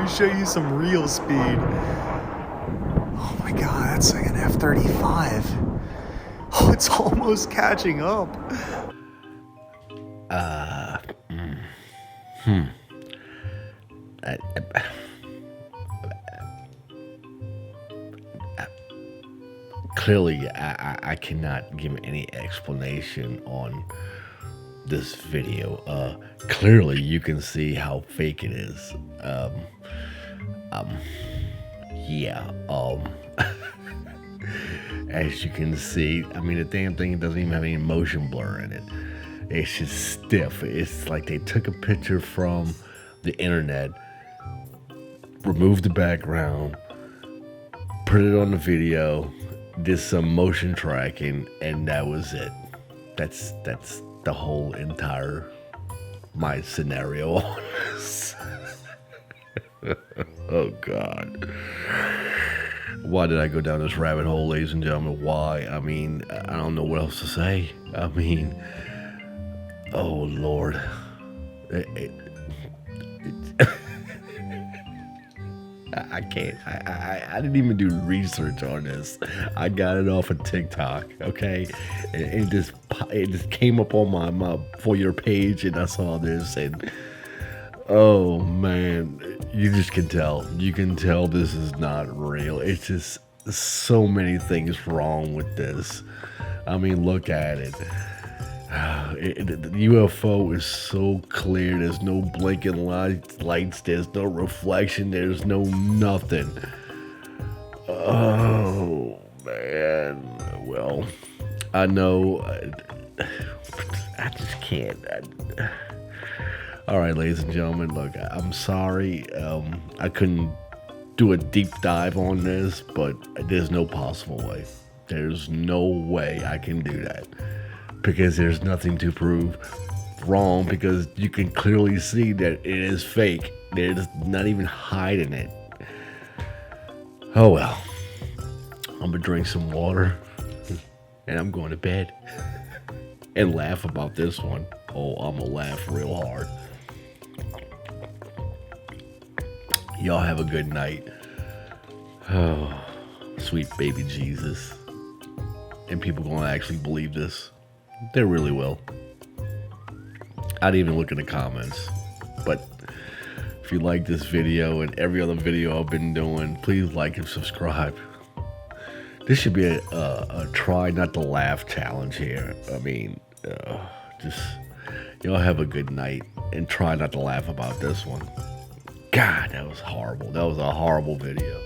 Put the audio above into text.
me show you some real speed. Oh my god, that's like an F-35. Oh, it's almost catching up. Clearly, I cannot give any explanation on this video. Clearly, you can see how fake it is. Yeah. As you can see, I mean, the damn thing doesn't even have any motion blur in it. It's just stiff. It's like they took a picture from the internet, removed the background, put it on the video, did some motion tracking, and that was it. That's the whole entire my scenario on this. Oh God. Why did I go down this rabbit hole, ladies and gentlemen? Why? I mean, I don't know what else to say. I mean, oh Lord. I can't. I didn't even do research on this. I got it off of TikTok, okay? And it just came up on my For Your page, and I saw this, and oh man, you just can tell. You can tell this is not real. It's just so many things wrong with this. I mean, look at it. The UFO is so clear. There's no blinking lights. There's no reflection. There's no nothing. Oh man. Well, I know. I just can't. All right, ladies and gentlemen. Look, I'm sorry. I couldn't do a deep dive on this, but there's no possible way. There's no way I can do that. Because there's nothing to prove wrong, because you can clearly see that it is fake. They're just not even hiding it. Oh well. I'm gonna drink some water and I'm going to bed and laugh about this one. Oh, I'm gonna laugh real hard. Y'all have a good night. Oh, sweet baby Jesus. And people gonna actually believe this. They really will. I didn't even look in the comments. But if you like this video and every other video I've been doing, please like and subscribe. This should be a try not to laugh challenge here. I mean, just y'all have a good night and try not to laugh about this one. God, that was horrible. That was a horrible video.